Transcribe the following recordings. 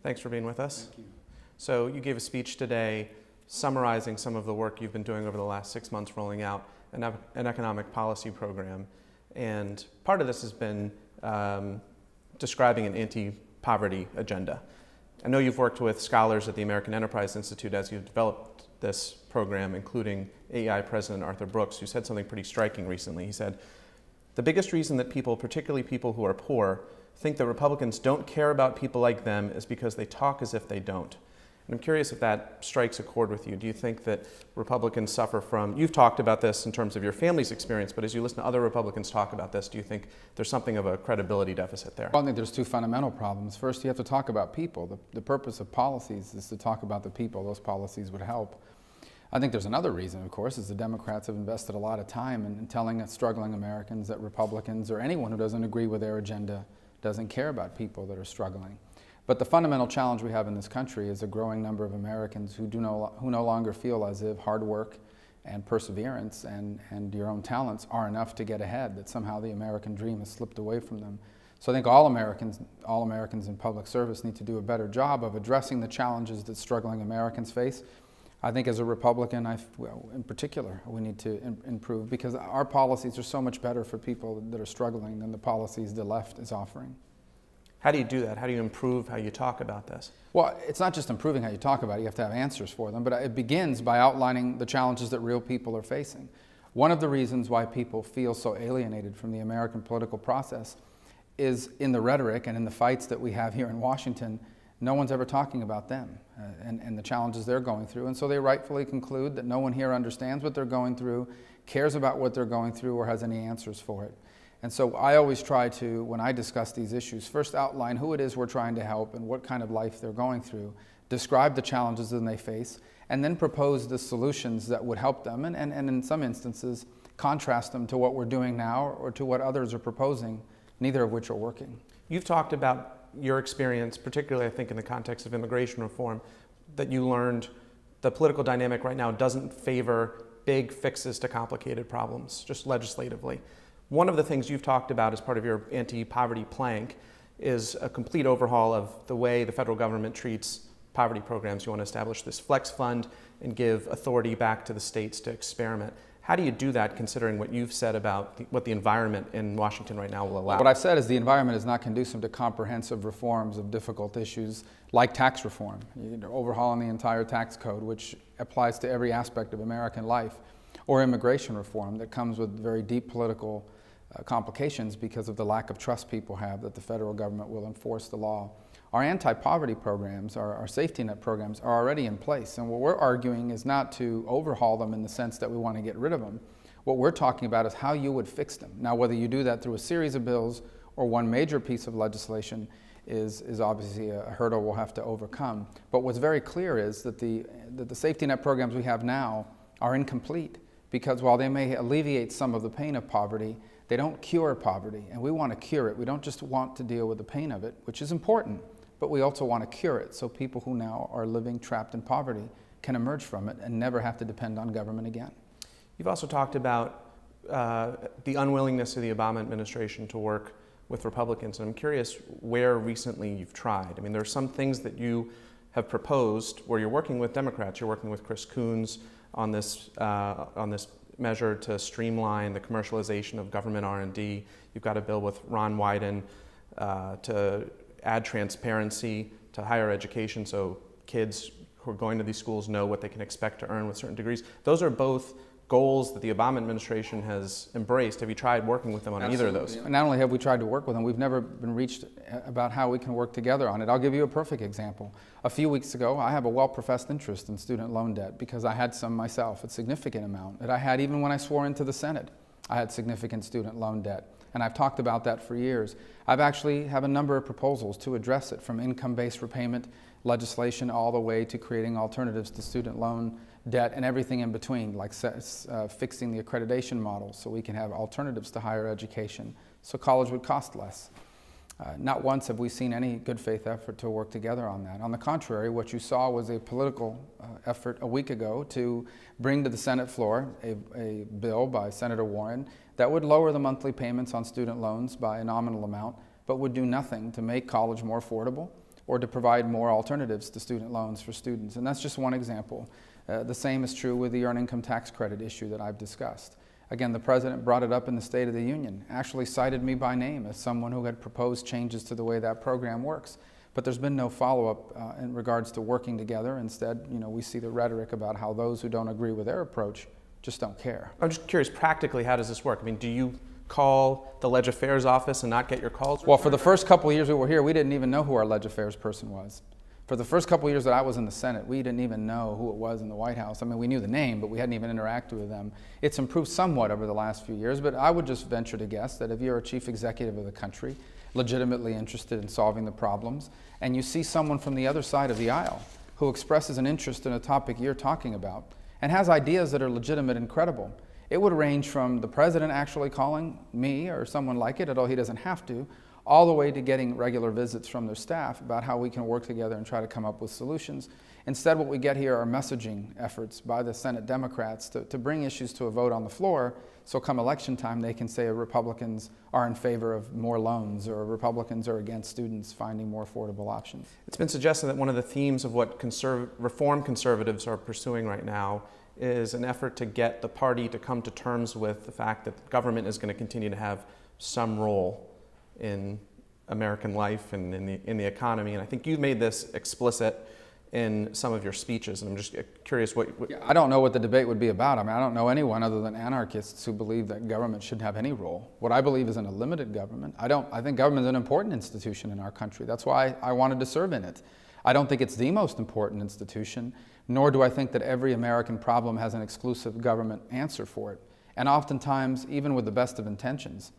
Thanks for being with us. Thank you. So you gave a speech today summarizing some of the work you've been doing over the last 6 months rolling out an economic policy program. And part of this has been describing an anti-poverty agenda. I know you've worked with scholars at the American Enterprise Institute as you've developed this program, including AEI President Arthur Brooks, who said something pretty striking recently. He said, "The biggest reason that people, particularly people who are poor, think that Republicans don't care about people like them is because they talk as if they don't." And I'm curious if that strikes a chord with you. Do you think that Republicans suffer from, you've talked about this in terms of your family's experience, but as you listen to other Republicans talk about this, do you think there's something of a credibility deficit there? Well, I think there's two fundamental problems. First, you have to talk about people. The purpose of policies is to talk about the people. Those policies would help. I think there's another reason, of course, is the Democrats have invested a lot of time in telling struggling Americans that Republicans or anyone who doesn't agree with their agenda doesn't care about people that are struggling. But the fundamental challenge we have in this country is a growing number of Americans who no longer feel as if hard work and perseverance and your own talents are enough to get ahead, that somehow the American dream has slipped away from them. So I think all Americans in public service need to do a better job of addressing the challenges that struggling Americans face. I think as a Republican, in particular, we need to improve because our policies are so much better for people that are struggling than the policies the left is offering. How do you do that? How do you improve how you talk about this? Well, it's not just improving how you talk about it, you have to have answers for them, but it begins by outlining the challenges that real people are facing. One of the reasons why people feel so alienated from the American political process is in the rhetoric and in the fights that we have here in Washington. No one's ever talking about them and the challenges they're going through, and so they rightfully conclude that no one here understands what they're going through, cares about what they're going through, or has any answers for it. And so I always try to, when I discuss these issues, first outline who it is we're trying to help and what kind of life they're going through, describe the challenges that they face, and then propose the solutions that would help them, and in some instances, contrast them to what we're doing now or to what others are proposing, neither of which are working. You've talked about your experience, particularly I think in the context of immigration reform, that you learned the political dynamic right now doesn't favor big fixes to complicated problems, just legislatively. One of the things you've talked about as part of your anti-poverty plank is a complete overhaul of the way the federal government treats poverty programs. You want to establish this flex fund and give authority back to the states to experiment. How do you do that, considering what you've said about what the environment in Washington right now will allow? What I've said is the environment is not conducive to comprehensive reforms of difficult issues like tax reform. You're overhauling the entire tax code, which applies to every aspect of American life, or immigration reform that comes with very deep political complications because of the lack of trust people have that the federal government will enforce the law. Our anti-poverty programs, our safety net programs, are already in place, and what we're arguing is not to overhaul them in the sense that we want to get rid of them. What we're talking about is how you would fix them. Now, whether you do that through a series of bills or one major piece of legislation is obviously a hurdle we'll have to overcome. But what's very clear is that the safety net programs we have now are incomplete, because while they may alleviate some of the pain of poverty, they don't cure poverty, and we want to cure it. We don't just want to deal with the pain of it, which is important, but we also want to cure it so people who now are living trapped in poverty can emerge from it and never have to depend on government again. You've also talked about the unwillingness of the Obama administration to work with Republicans, and I'm curious where recently you've tried. I mean, there are some things that you have proposed where you're working with Democrats. You're working with Chris Coons on this measure to streamline the commercialization of government R&D. You've got a bill with Ron Wyden to add transparency to higher education so kids who are going to these schools know what they can expect to earn with certain degrees. Those are both goals that the Obama administration has embraced. Have you tried working with them on either of those? Not only have we tried to work with them, we've never been reached about how we can work together on it. I'll give you a perfect example. A few weeks ago, I have a well-professed interest in student loan debt because I had some myself, a significant amount that I had even when I swore into the Senate. I had significant student loan debt, and I've talked about that for years. I've actually have a number of proposals to address it, from income-based repayment legislation all the way to creating alternatives to student loan debt and everything in between, like fixing the accreditation model so we can have alternatives to higher education so college would cost less. Not once have we seen any good faith effort to work together on that. On the contrary, what you saw was a political effort a week ago to bring to the Senate floor a bill by Senator Warren that would lower the monthly payments on student loans by a nominal amount, but would do nothing to make college more affordable or to provide more alternatives to student loans for students. And that's just one example. The same is true with the earned income tax credit issue that I've discussed. Again, the President brought it up in the State of the Union, actually cited me by name as someone who had proposed changes to the way that program works. But there's been no follow-up in regards to working together. Instead, we see the rhetoric about how those who don't agree with their approach just don't care. I'm just curious, practically, how does this work? I mean, do you call the Leg Affairs office and not get your calls? Well, for the first couple of years we were here, we didn't even know who our Leg Affairs person was. For the first couple of years that I was in the Senate, we didn't even know who it was in the White House. I mean, we knew the name, but we hadn't even interacted with them. It's improved somewhat over the last few years, but I would just venture to guess that if you're a chief executive of the country, legitimately interested in solving the problems, and you see someone from the other side of the aisle who expresses an interest in a topic you're talking about and has ideas that are legitimate and credible, it would range from the President actually calling me or someone like it, although he doesn't have to, all the way to getting regular visits from their staff about how we can work together and try to come up with solutions. Instead, what we get here are messaging efforts by the Senate Democrats to bring issues to a vote on the floor, so come election time they can say Republicans are in favor of more loans or Republicans are against students finding more affordable options. It's been suggested that one of the themes of what reform conservatives are pursuing right now is an effort to get the party to come to terms with the fact that government is going to continue to have some role in American life and in the economy. And I think you've made this explicit in some of your speeches, and I'm just curious what... Yeah, I don't know what the debate would be about. I mean, I don't know anyone other than anarchists who believe that government shouldn't have any role. What I believe is in a limited government. I think government is an important institution in our country. That's why I wanted to serve in it. I don't think it's the most important institution, nor do I think that every American problem has an exclusive government answer for it. And oftentimes, even with the best of intentions,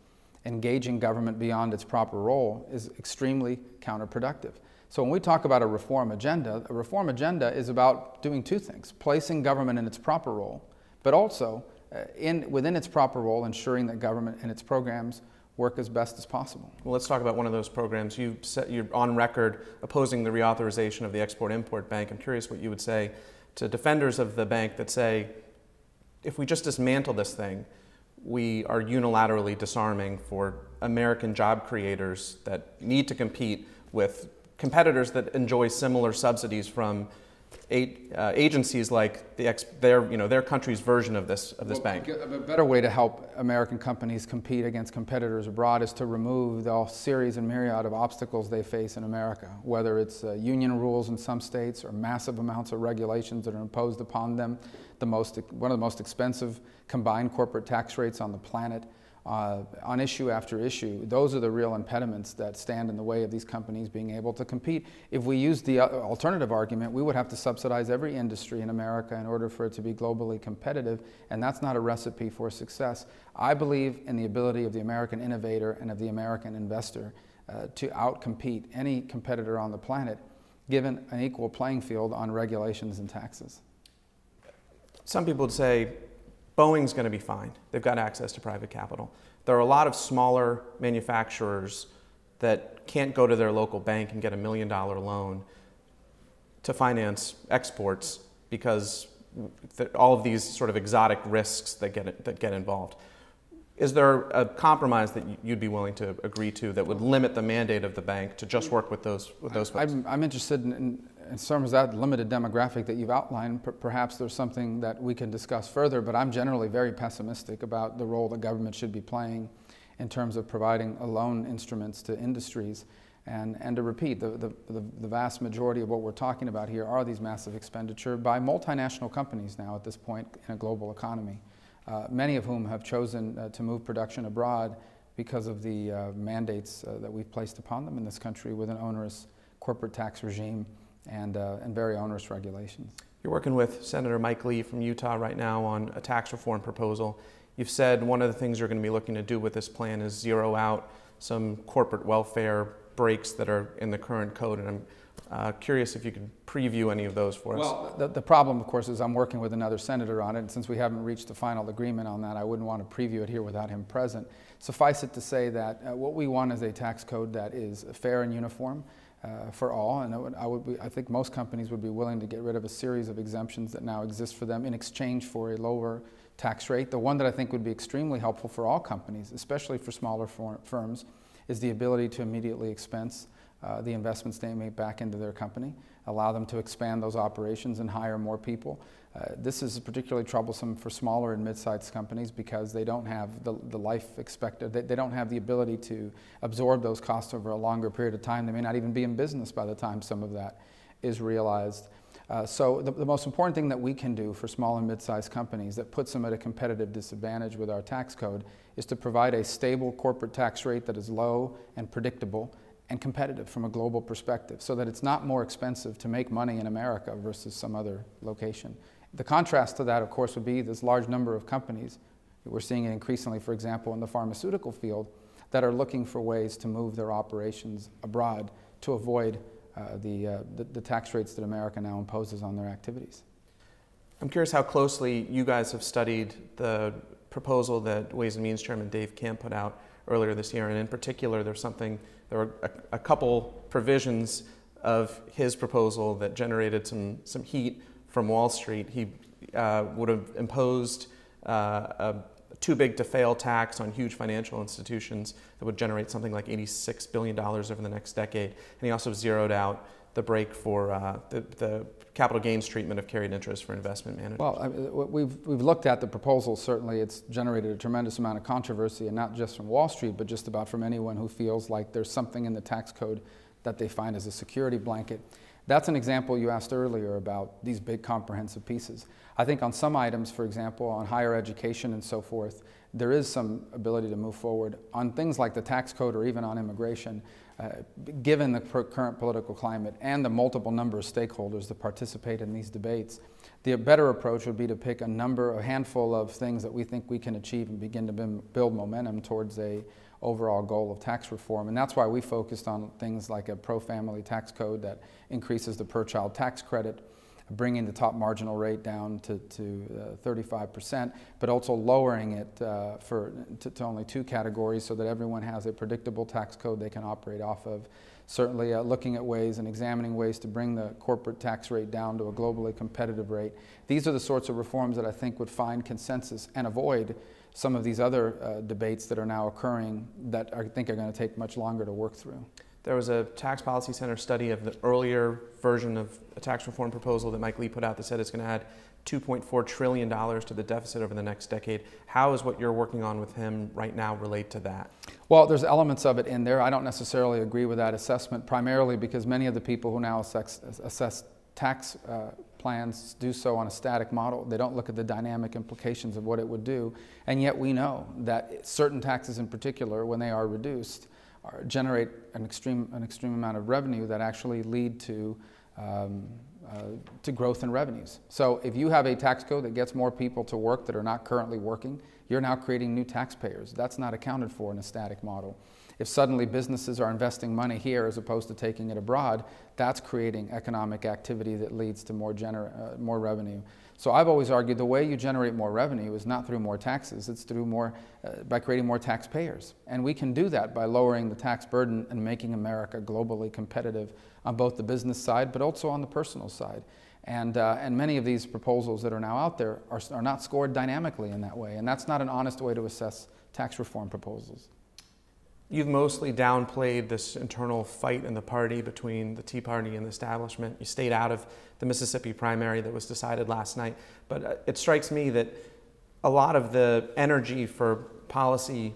engaging government beyond its proper role is extremely counterproductive. So when we talk about a reform agenda is about doing two things: placing government in its proper role, but also within its proper role, ensuring that government and its programs work as best as possible. Well, let's talk about one of those programs. You're on record opposing the reauthorization of the Export-Import Bank. I'm curious what you would say to defenders of the bank that say, if we just dismantle this thing, we are unilaterally disarming for American job creators that need to compete with competitors that enjoy similar subsidies from agencies like their country's version of this bank. A better way to help American companies compete against competitors abroad is to remove the series and myriad of obstacles they face in America, whether it's union rules in some states or massive amounts of regulations that are imposed upon them, one of the most expensive combined corporate tax rates on the planet. On issue after issue, those are the real impediments that stand in the way of these companies being able to compete. If we use the alternative argument, we would have to subsidize every industry in America in order for it to be globally competitive, and that's not a recipe for success. I believe in the ability of the American innovator and of the American investor to outcompete any competitor on the planet, given an equal playing field on regulations and taxes. Some people would say, Boeing's going to be fine. They've got access to private capital. There are a lot of smaller manufacturers that can't go to their local bank and get $1 million loan to finance exports because all of these sort of exotic risks that get involved. Is there a compromise that you'd be willing to agree to that would limit the mandate of the bank to just work with those folks? I'm interested in terms of that limited demographic that you've outlined. Perhaps there's something that we can discuss further, but I'm generally very pessimistic about the role that government should be playing in terms of providing loan instruments to industries. And to repeat, the vast majority of what we're talking about here are these massive expenditure by multinational companies now at this point in a global economy, many of whom have chosen to move production abroad because of the mandates that we've placed upon them in this country with an onerous corporate tax regime and very onerous regulations. You're working with Senator Mike Lee from Utah right now on a tax reform proposal. You've said one of the things you're going to be looking to do with this plan is zero out some corporate welfare breaks that are in the current code, and I'm curious if you could preview any of those for us. Well, the problem, of course, is I'm working with another senator on it, and since we haven't reached a final agreement on that, I wouldn't want to preview it here without him present. Suffice it to say that what we want is a tax code that is fair and uniform for all, and I think most companies would be willing to get rid of a series of exemptions that now exist for them in exchange for a lower tax rate. The one that I think would be extremely helpful for all companies, especially for smaller firms, is the ability to immediately expense the investments they make back into their company, allow them to expand those operations and hire more people. This is particularly troublesome for smaller and mid-sized companies because they don't have the life expected, they don't have the ability to absorb those costs over a longer period of time. They may not even be in business by the time some of that is realized. So the most important thing that we can do for small and mid-sized companies that puts them at a competitive disadvantage with our tax code is to provide a stable corporate tax rate that is low and predictable and competitive from a global perspective, so that it's not more expensive to make money in America versus some other location. The contrast to that, of course, would be this large number of companies. We're seeing it increasingly, for example, in the pharmaceutical field, that are looking for ways to move their operations abroad to avoid the tax rates that America now imposes on their activities. I'm curious how closely you guys have studied the proposal that Ways and Means Chairman Dave Camp put out earlier this year, and in particular, there were a couple provisions of his proposal that generated some heat from Wall Street. He would have imposed a too big to fail tax on huge financial institutions that would generate something like $86 billion over the next decade. And he also zeroed out the break for the capital gains treatment of carried interest for investment managers. Well, we've looked at the proposal. Certainly it's generated a tremendous amount of controversy, and not just from Wall Street, but just about from anyone who feels like there's something in the tax code that they find as a security blanket. That's an example you asked earlier about these big comprehensive pieces. I think on some items, for example, on higher education and so forth, there is some ability to move forward. On things like the tax code or even on immigration, given the current political climate and the multiple number of stakeholders that participate in these debates, the better approach would be to pick a handful of things that we think we can achieve and begin to build momentum towards a overall goal of tax reform. And that's why we focused on things like a pro-family tax code that increases the per-child tax credit, bringing the top marginal rate down to 35%, but also lowering it to only two categories so that everyone has a predictable tax code they can operate off of. Certainly looking at ways and examining ways to bring the corporate tax rate down to a globally competitive rate. These are the sorts of reforms that I think would find consensus and avoid some of these other debates that are now occurring that I think are going to take much longer to work through. There was a Tax Policy Center study of the earlier version of a tax reform proposal that Mike Lee put out that said it's going to add $2.4 trillion to the deficit over the next decade. How is what you're working on with him right now relate to that? Well, there's elements of it in there. I don't necessarily agree with that assessment, primarily because many of the people who now assess tax plans do so on a static model. They don't look at the dynamic implications of what it would do. And yet we know that certain taxes in particular, when they are reduced, generate an extreme amount of revenue that actually lead to growth in revenues. So if you have a tax code that gets more people to work that are not currently working, you're now creating new taxpayers. That's not accounted for in a static model. If suddenly businesses are investing money here as opposed to taking it abroad, that's creating economic activity that leads to more revenue. So I've always argued the way you generate more revenue is not through more taxes, it's through by creating more taxpayers. And we can do that by lowering the tax burden and making America globally competitive on both the business side but also on the personal side. And many of these proposals that are now out there are not scored dynamically in that way, and that's not an honest way to assess tax reform proposals. You've mostly downplayed this internal fight in the party between the Tea Party and the establishment. You stayed out of the Mississippi primary that was decided last night. But it strikes me that a lot of the energy for policy,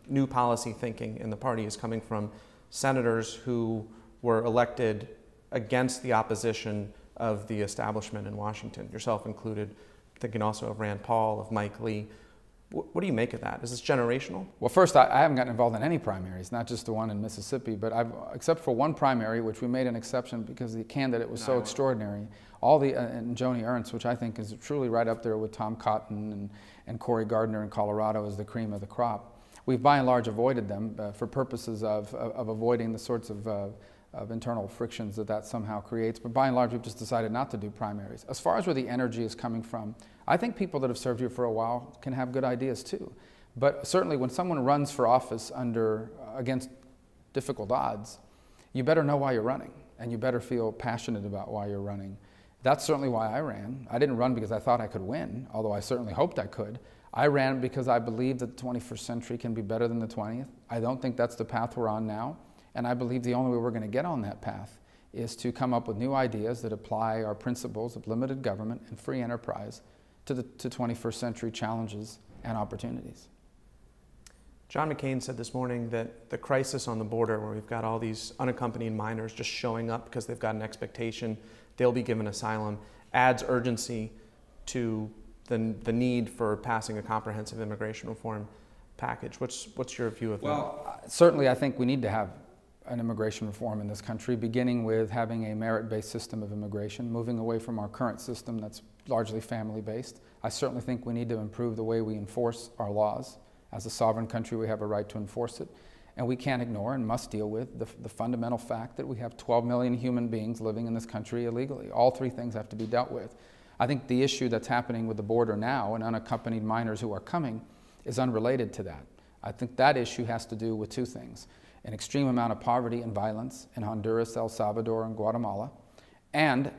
new policy thinking in the party is coming from senators who were elected against the opposition of the establishment in Washington, yourself included, thinking also of Rand Paul, of Mike Lee. What do you make of that? Is this generational? Well, first, I haven't gotten involved in any primaries, not just the one in Mississippi, but except for one primary, which we made an exception because the candidate was so extraordinary. And Joni Ernst, which I think is truly right up there with Tom Cotton and Cory Gardner in Colorado as the cream of the crop. We've by and large avoided them for purposes of avoiding the sorts of internal frictions that somehow creates. But by and large, we've just decided not to do primaries. As far as where the energy is coming from, I think people that have served here for a while can have good ideas too. But certainly when someone runs for office against difficult odds, you better know why you're running, and you better feel passionate about why you're running. That's certainly why I ran. I didn't run because I thought I could win, although I certainly hoped I could. I ran because I believe that the 21st century can be better than the 20th. I don't think that's the path we're on now. And I believe the only way we're going to get on that path is to come up with new ideas that apply our principles of limited government and free enterprise to 21st century challenges and opportunities. John McCain said this morning that the crisis on the border, where we've got all these unaccompanied minors just showing up because they've got an expectation they'll be given asylum, adds urgency to the need for passing a comprehensive immigration reform package. What's your view of that? Well, certainly I think we need to have an immigration reform in this country, beginning with having a merit-based system of immigration, moving away from our current system that's largely family-based. I certainly think we need to improve the way we enforce our laws. As a sovereign country, we have a right to enforce it. And we can't ignore and must deal with the fundamental fact that we have 12 million human beings living in this country illegally. All three things have to be dealt with. I think the issue that's happening with the border now and unaccompanied minors who are coming is unrelated to that. I think that issue has to do with two things: an extreme amount of poverty and violence in Honduras, El Salvador, and Guatemala, and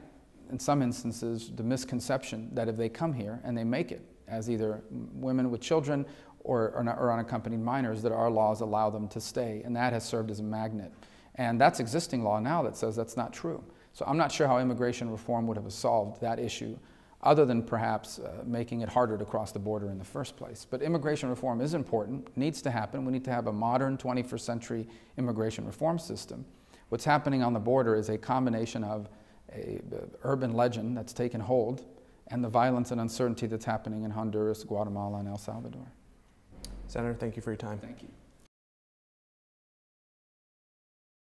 in some instances, the misconception that if they come here and they make it as either women with children or unaccompanied minors, that our laws allow them to stay, and that has served as a magnet. And that's existing law now that says that's not true. So I'm not sure how immigration reform would have solved that issue, other than perhaps making it harder to cross the border in the first place. But immigration reform is important, needs to happen. We need to have a modern 21st century immigration reform system. What's happening on the border is a combination of an urban legend that's taken hold and the violence and uncertainty that's happening in Honduras, Guatemala, and El Salvador. Senator, thank you for your time. Thank you.